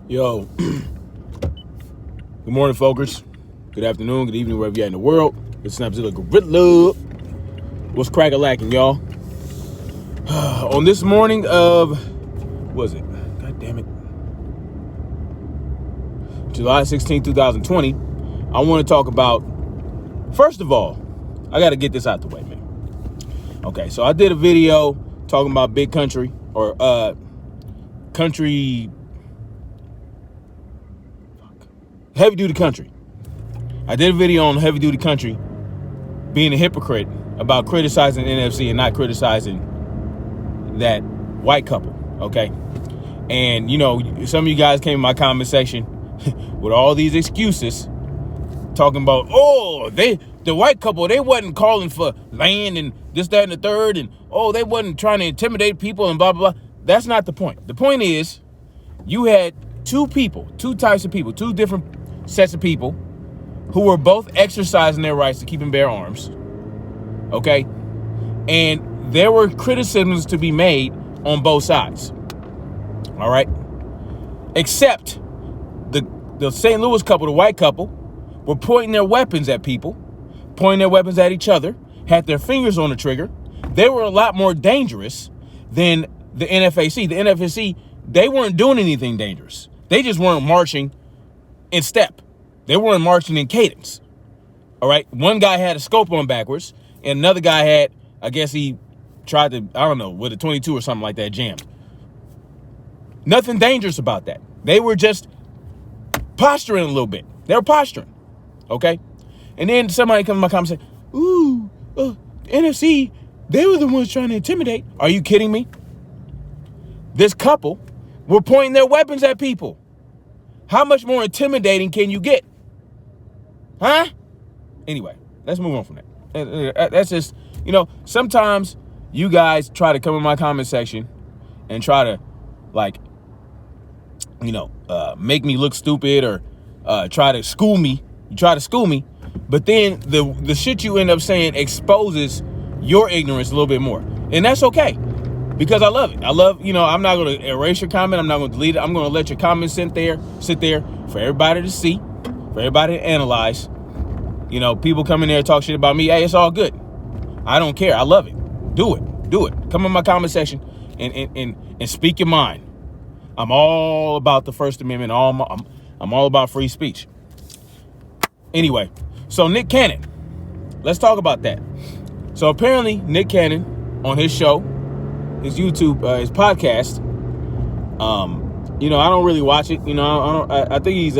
Yo, good morning, folks. Good afternoon, good evening, wherever you're at in the world. It's an episode of Gorilla. What's crack-a-lacking, y'all? On this morning of, what was it? God damn it. July 16, 2020, I want to talk about, first of all, I got to get this out the way, man. Okay, so I did a video talking about big country, or heavy-duty country. I did a video on heavy-duty country being a hypocrite about criticizing NFC and not criticizing that white couple, okay? And, you know, some of you guys came in my comment section with all these excuses talking about, the white couple, they wasn't calling for land and this, that, and the third, and, they wasn't trying to intimidate people and blah, blah, blah. That's not the point. The point is, you had two types of people, two different sets of people who were both exercising their rights to keep and bear arms, okay? And there were criticisms to be made on both sides, all right? Except the St. Louis couple, the white couple, were pointing their weapons at people, pointing their weapons at each other, had their fingers on the trigger. They were a lot more dangerous than the NFAC. The NFAC, they weren't doing anything dangerous. They just weren't marching in step. They weren't marching in cadence. All right. One guy had a scope on backwards, and another guy had, I guess he tried to, I don't know, with a 22 or something like that, jammed. Nothing dangerous about that. They were just posturing a little bit. They were posturing. Okay. And then somebody comes in my comment and say, NFC, they were the ones trying to intimidate. Are you kidding me? This couple were pointing their weapons at people. How much more intimidating can you get? Huh? Anyway, let's move on from that. That's just, sometimes you guys try to come in my comment section and try to, make me look stupid or try to school me. You try to school me, but then the shit you end up saying exposes your ignorance a little bit more. And that's okay, because I love it. I'm not going to erase your comment. I'm not going to delete it. I'm going to let your comments sit there for everybody to see, for everybody to analyze. People come in there and talk shit about me. Hey, it's all good. I don't care. I love it. Do it. Come in my comment section and speak your mind. I'm all about the First Amendment. I'm all about free speech. Anyway, so Nick Cannon. Let's talk about that. So apparently Nick Cannon on his show, his YouTube, his podcast, I don't really watch it. I think he's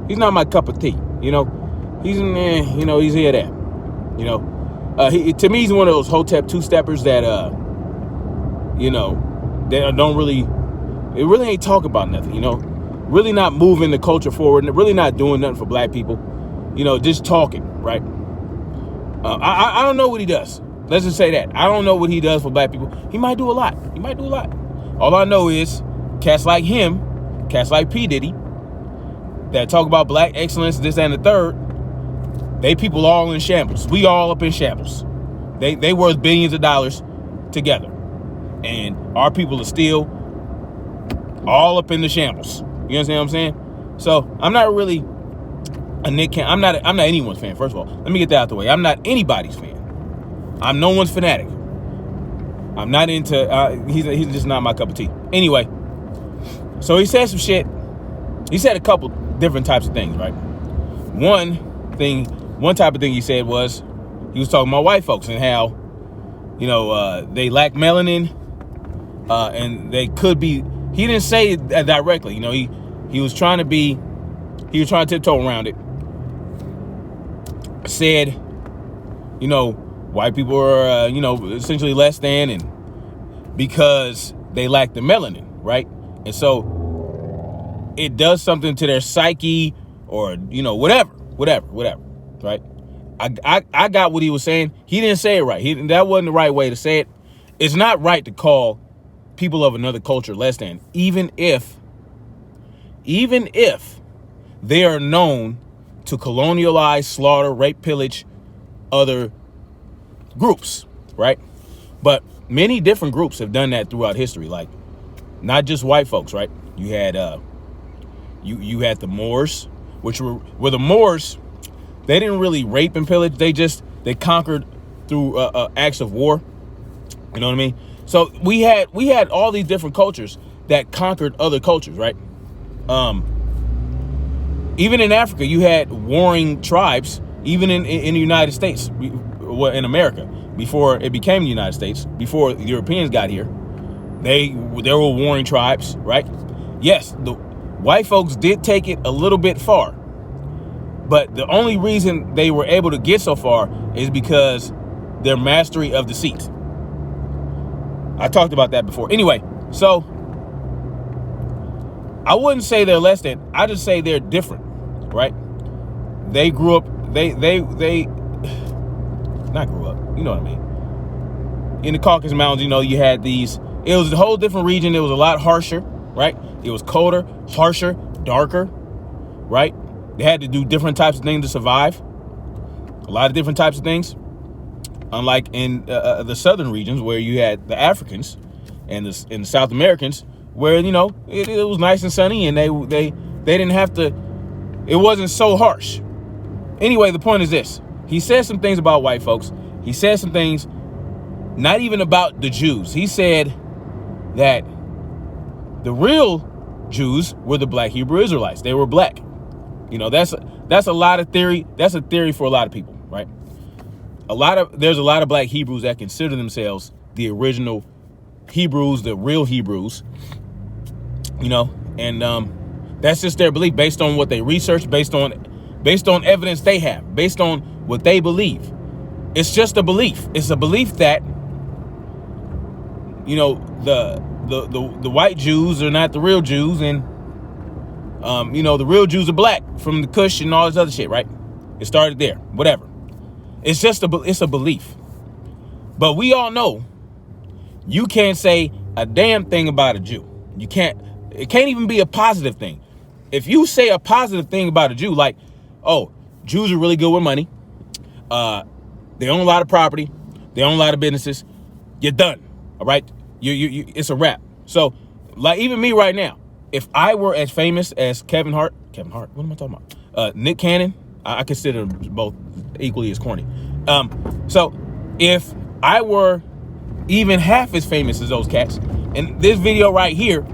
he's not my cup of tea. He's here there. To me, he's one of those Hotep two-steppers that they don't really, it really ain't talk about nothing, really not moving the culture forward, and really not doing nothing for black people, just talking, right? I don't know what he does. Let's just say that. I don't know what he does for black people. He might do a lot. All I know is cats like him, cats like P. Diddy, that talk about black excellence, this and the third, they people all in shambles. We all up in shambles. They worth billions of dollars together. And our people are still all up in the shambles. You understand what I'm saying? So I'm not really a Nick Cannon. I'm not anyone's fan, first of all. Let me get that out the way. I'm not anybody's fan. I'm no one's fanatic. I'm not into, he's just not my cup of tea. Anyway, so he said some shit. He said a couple different types of things, right? One type of thing he said was, he was talking about white folks and how, they lack melanin, and they could be, he didn't say that directly, he was trying to tiptoe around it. Said, white people are, essentially less than, and because they lack the melanin, right? And so it does something to their psyche or, whatever, right? I got what he was saying. He didn't say it right. That wasn't the right way to say it. It's not right to call people of another culture less than, even if they are known to colonialize, slaughter, rape, pillage other groups, right? But many different groups have done that throughout history. Like not just white folks, right? You had you had the Moors, which were the Moors. They didn't really rape and pillage. They conquered through acts of war. You know what I mean? So we had all these different cultures that conquered other cultures, right? Even in Africa, you had warring tribes. Even in the United States, in America, before it became the United States, before the Europeans got here, there were warring tribes, right? Yes, the white folks did take it a little bit far, but the only reason they were able to get so far is because their mastery of deceit. I talked about that before. Anyway, so I wouldn't say they're less than. I just say they're different, right? They grew up. They not grew up. You know what I mean? In the Caucasus Mountains, you had these. It was a whole different region. It was a lot harsher, right? It was colder, harsher, darker, right? They had to do different types of things to survive. A lot of different types of things. Unlike in the southern regions where you had the Africans and the South Americans, where it was nice and sunny and they didn't have to. It wasn't so harsh. Anyway, the point is this. He said some things about white folks. He said some things not even about the Jews. He said that the real Jews were the black Hebrew Israelites. They were black. That's a lot of theory. That's a theory for a lot of people, right? There's a lot of black Hebrews that consider themselves the original Hebrews, the real Hebrews, and that's just their belief based on what they research, based on evidence they have, based on what they believe. It's just a belief. It's a belief that, the white Jews are not the real Jews, and the real Jews are black from the Kush and all this other shit, right? It started there. Whatever. It's just it's a belief. But we all know you can't say a damn thing about a Jew. You can't. It can't even be a positive thing. If you say a positive thing about a Jew, like, oh, Jews are really good with money. They own a lot of property. They own a lot of businesses. You're done. All right. You it's a wrap. So, like, even me right now, if I were as famous as Kevin Hart, what am I talking about? Nick Cannon, I consider them both equally as corny. So if I were even half as famous as those cats, and this video right here,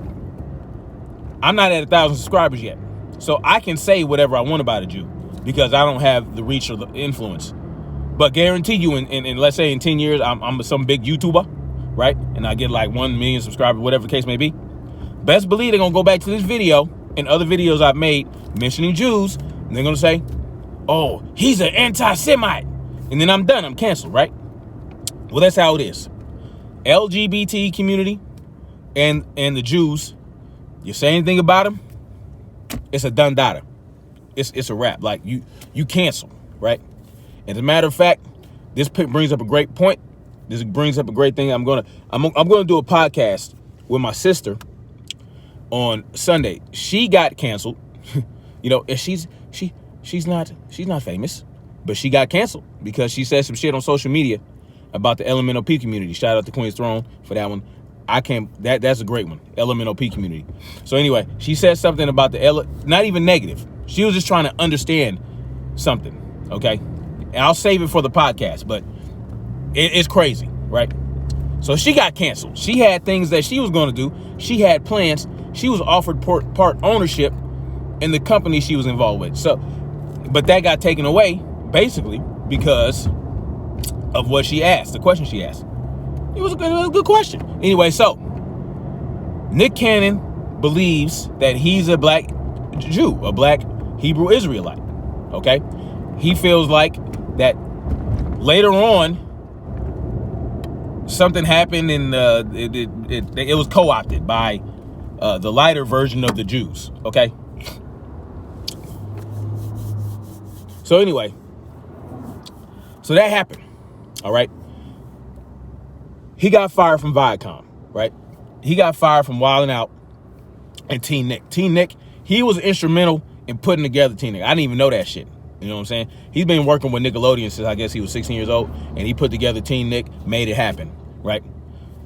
I'm not at 1,000 subscribers yet. So I can say whatever I want about a Jew because I don't have the reach or the influence. But guarantee you in let's say in 10 years, I'm some big YouTuber, right? And I get like 1 million subscribers, whatever the case may be. Best believe they're going to go back to this video and other videos I've made mentioning Jews. And they're going to say, oh, he's an anti-Semite. And then I'm done. I'm canceled, right? Well, that's how it is. LGBT community and the Jews, you say anything about them, it's a done data. It's a wrap. Like you cancel, right? And as a matter of fact, this brings up a great point. This brings up a great thing. I'm gonna do a podcast with my sister on Sunday. She got canceled. And she's not famous, but she got canceled because she said some shit on social media about the LMNOP community. Shout out to Queen's Throne for that one. That's a great one. LMNOP community. So anyway, she said something about not even negative. She was just trying to understand something. Okay. And I'll save it for the podcast, but it's crazy, right? So she got canceled. She had things that she was going to do. She had plans. She was offered part ownership in the company she was involved with. So, but that got taken away basically because of what she asked, the question she asked. It was a good question. Anyway, so Nick Cannon believes that he's a black Jew, a black Hebrew Israelite. Okay. He feels like that later on something happened and it was co-opted by the lighter version of the Jews. Okay. So anyway, so that happened. All right. He got fired from Viacom, right? He got fired from Wildin' Out and Teen Nick. Teen Nick, he was instrumental in putting together Teen Nick. I didn't even know that shit. You know what I'm saying? He's been working with Nickelodeon since I guess he was 16 years old, and he put together Teen Nick, made it happen, right?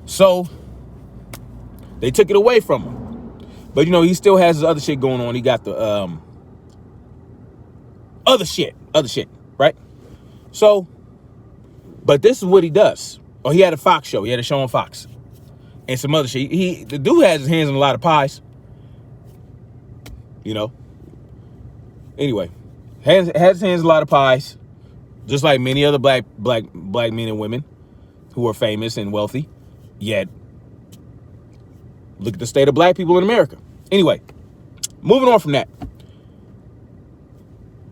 So They took it away from him. But, you know, he still has his other shit going on. He got the other shit, right? So, but this is what he does. Oh, he had a Fox show. He had a show on Fox. And some other shit. The dude has his hands in a lot of pies. You know? Anyway, has his hands in a lot of pies. Just like many other black men and women who are famous and wealthy. Yet, look at the state of black people in America. Anyway, moving on from that.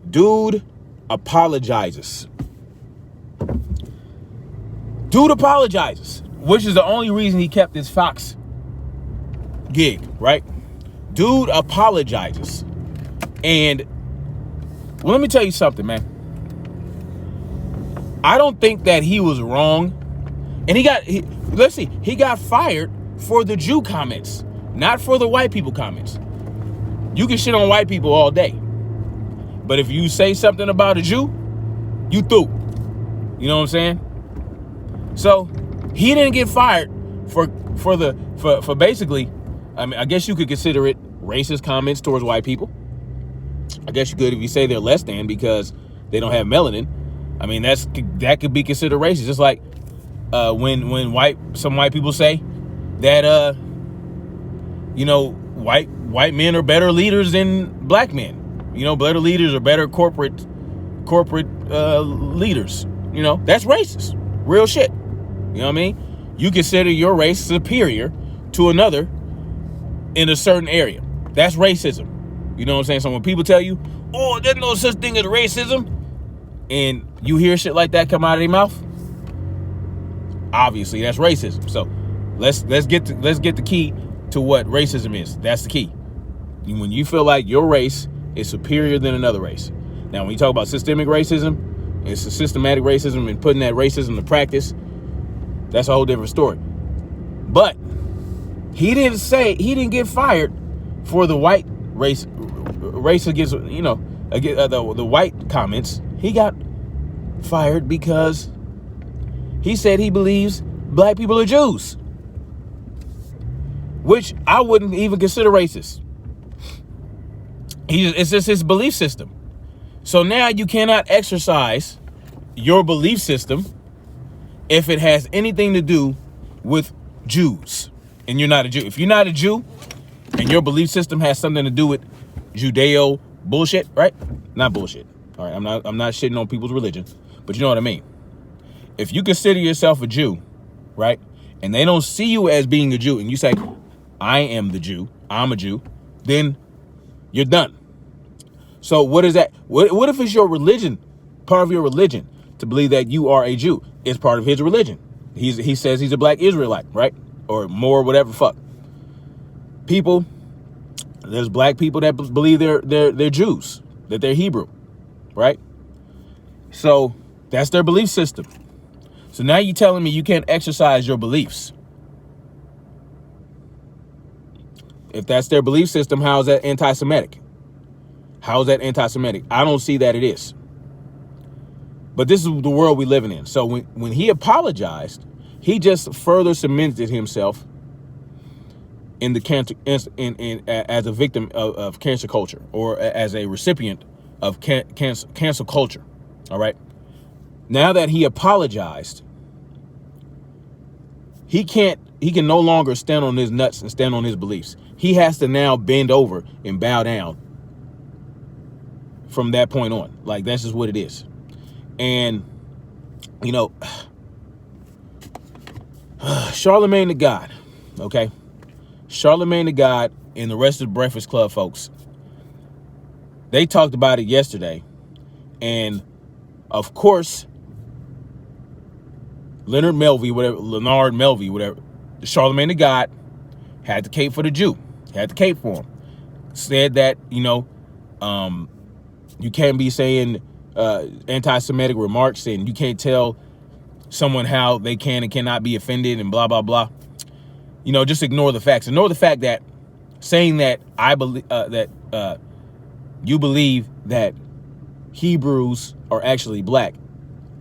Dude apologizes. Which is the only reason he kept his Fox gig, right? Dude apologizes. And, well, let me tell you something, man. I don't think that he was wrong. And he got fired for the Jew comments, not for the white people comments. You can shit on white people all day. But if you say something about a Jew, you through. You know what I'm saying? So he didn't get fired for basically, I mean, I guess you could consider it racist comments towards white people. I guess you could if you say they're less than because they don't have melanin. I mean, that could be considered racist. Just like when some white people say that you know, white men are better leaders than black men. You know, better leaders are better corporate leaders. You know, that's racist. Real shit. You know what I mean? You consider your race superior to another in a certain area. That's racism. You know what I'm saying? So when people tell you, oh, there's no such thing as racism, and you hear shit like that come out of their mouth, obviously that's racism. So let's get the key to what racism is. That's the key. When you feel like your race is superior than another race. Now, when you talk about systemic racism, it's a systematic racism and putting that racism to practice, that's a whole different story. But he didn't get fired for the white race against, you know, against the white comments. He got fired because he said he believes black people are Jews, which I wouldn't even consider racist. It's just his belief system. So now you cannot exercise your belief system if it has anything to do with Jews and you're not a Jew. If you're not a Jew and your belief system has something to do with Judeo bullshit, right? Not bullshit. All right, I'm not shitting on people's religion, but you know what I mean. If you consider yourself a Jew, right, and they don't see you as being a Jew, and you say, I am the Jew, I'm a Jew, then you're done. So what is that? What if it's your religion, part of your religion, to believe that you are a Jew? It's part of his religion. He says he's a black Israelite, right? Or more, whatever, fuck. People, there's black people that believe they're Jews, that they're Hebrew, right? So that's their belief system. So now you're telling me you can't exercise your beliefs. If that's their belief system, how is that anti-Semitic? How is that anti-Semitic? I don't see that it is. But this is the world we're living in. So when he apologized, he just further cemented himself in the cancer, as a victim of cancer culture, or as a recipient of cancel culture. All right. Now that he apologized, he can no longer stand on his nuts and stand on his beliefs. He has to now bend over and bow down from that point on. Like, that's just what it is. And, you know, Charlemagne the God, okay? Charlemagne the God and the rest of the Breakfast Club folks, they talked about it yesterday. And, of course, Leonard Melvey, whatever, Charlemagne the God had the cape for the Jew, had the cape for him. Said that, you know, you can't be saying anti-Semitic remarks, and you can't tell someone how they can and cannot be offended and blah, blah, blah. You know, just ignore the facts. Ignore the fact that saying that I believe that you believe that Hebrews are actually black.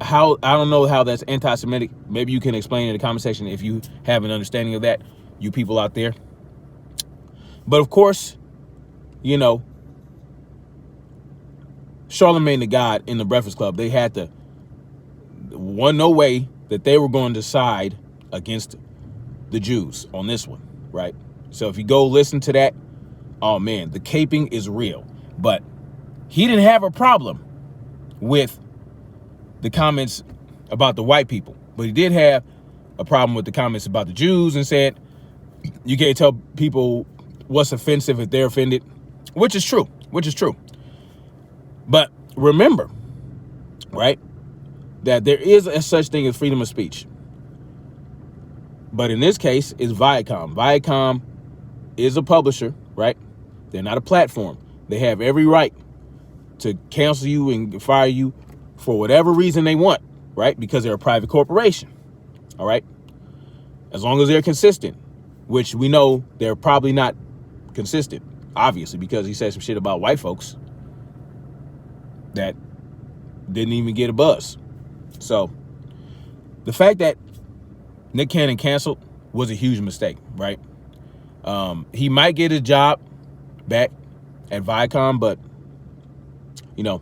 How, I don't know how that's anti-Semitic. Maybe you can explain in the comment section if you have an understanding of that, you people out there. But of course, you know, Charlemagne the God in the Breakfast Club, they had to, no way that they were going to side against the Jews on this one, right? So if you go listen to that, oh man, the caping is real. But he didn't have a problem with the comments about the white people, but he did have a problem with the comments about the Jews, and said you can't tell people what's offensive if they're offended, which is true. But remember, right, that there is a such thing as freedom of speech. But in this case, it's Viacom. Viacom is a publisher, right? They're not a platform. They have every right to cancel you and fire you for whatever reason they want, right? Because they're a private corporation, all right? As long as they're consistent, which we know they're probably not consistent, obviously, because he said some shit about white folks that didn't even get a buzz. So the fact that Nick Cannon canceled was a huge mistake, right? He might get his job back at Viacom, but you know,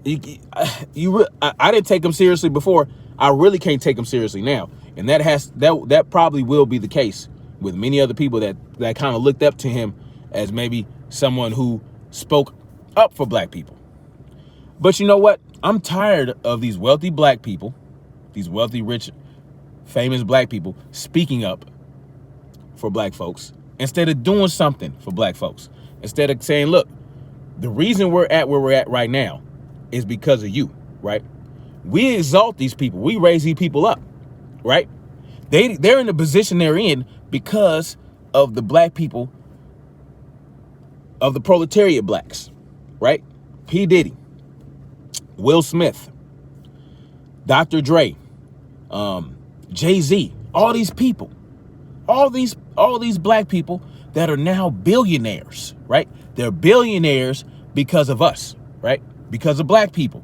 I didn't take him seriously before. I really can't take him seriously now, and that probably will be the case with many other people that kind of looked up to him as maybe someone who spoke up for black people. But you know what? I'm tired of these wealthy black people, these wealthy, rich, famous black people speaking up for black folks instead of doing something for black folks. Instead of saying, look, the reason we're at where we're at right now is because of you, right? We exalt these people. We raise these people up, right? They're in the position they're in because of the black people, of the proletariat blacks, right? P. Diddy, Will Smith, Dr. Dre, Jay-Z, all these people, all these black people that are now billionaires, right? They're billionaires because of us, right? Because of black people.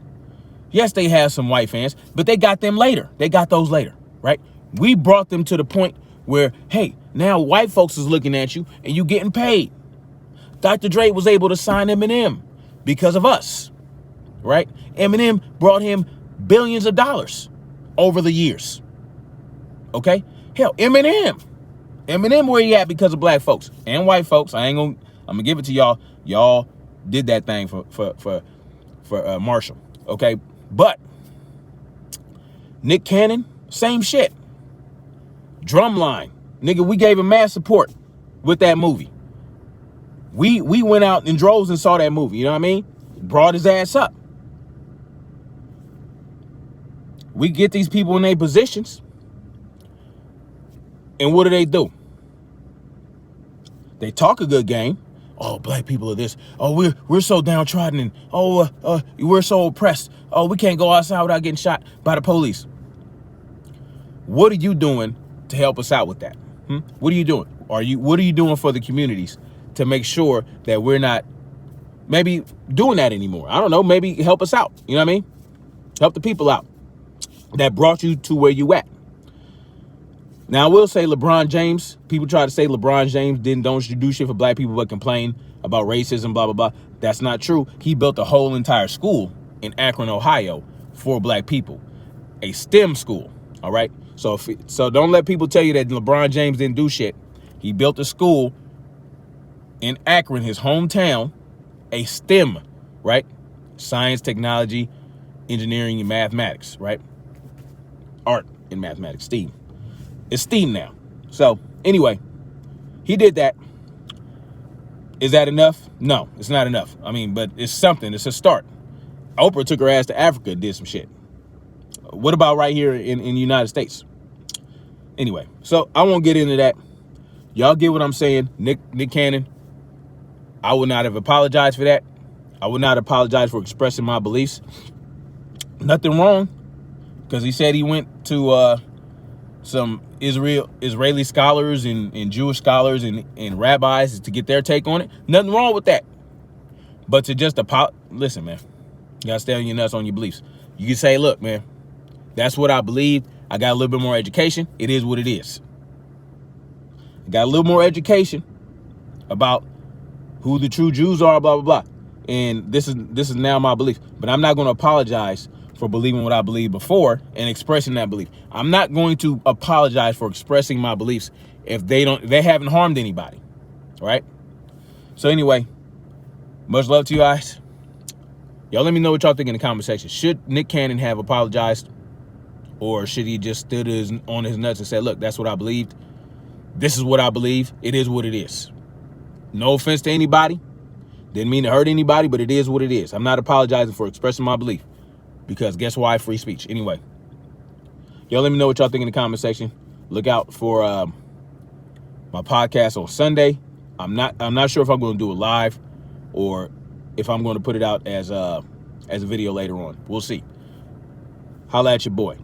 Yes, they have some white fans, but they got them later. They got those later, right? We brought them to the point where, hey, now white folks is looking at you and you getting paid. Dr. Dre was able to sign Eminem because of us, right? Eminem brought him billions of dollars over the years. Okay? Hell, Eminem where he at because of black folks and white folks. I'm gonna give it to y'all. Y'all did that thing for Marshall. Okay? But Nick Cannon, same shit. Drumline. Nigga, we gave him mass support with that movie. We went out in droves and saw that movie, you know what I mean? Brought his ass up. We get these people in their positions, and what do? They talk a good game. Oh, black people are this. Oh, we're so downtrodden, and we're so oppressed. Oh, we can't go outside without getting shot by the police. What are you doing to help us out with that? What are you doing? What are you doing for the communities to make sure that we're not maybe doing that anymore? I don't know. Maybe help us out. You know what I mean? Help the people out that brought you to where you at. Now, I will say LeBron James, people try to say LeBron James don't do shit for black people but complain about racism, blah, blah, blah. That's not true. He built a whole entire school in Akron, Ohio for black people, a STEM school, all right? So don't let people tell you that LeBron James didn't do shit. He built a school in Akron, his hometown, a STEM, right? Science, technology, engineering, and mathematics, right? Art and mathematics, STEAM. It's STEAM now. So anyway, he did that. Is that enough? No, it's not enough. I mean, but it's something. It's a start. Oprah took her ass to Africa and did some shit. What about right here in the United States? Anyway, so I won't get into that. Y'all get what I'm saying. Nick Cannon, I would not have apologized for that. I would not apologize for expressing my beliefs. Nothing wrong, because he said he went to some Israeli scholars and Jewish scholars and rabbis to get their take on it. Nothing wrong with that. But to just listen, man, you gotta stay on your nuts on your beliefs. You can say, look, man, that's what I believe. I got a little bit more education. It is what it is. I got a little more education. about who the true Jews are, blah, blah, blah. And this is now my belief. But I'm not going to apologize for believing what I believed before and expressing that belief. I'm not going to apologize for expressing my beliefs if they haven't harmed anybody. Right? So anyway, much love to you guys. Y'all let me know what y'all think in the comment section. Should Nick Cannon have apologized? Or should he just stood on his nuts and said, look, that's what I believed. This is what I believe. It is what it is. No offense to anybody. Didn't mean to hurt anybody, but it is what it is. I'm not apologizing for expressing my belief. Because guess why? Free speech. Anyway, y'all let me know what y'all think in the comment section. Look out for my podcast on Sunday. I'm not sure if I'm going to do it live or if I'm going to put it out as a video later on. We'll see. Holla at your boy.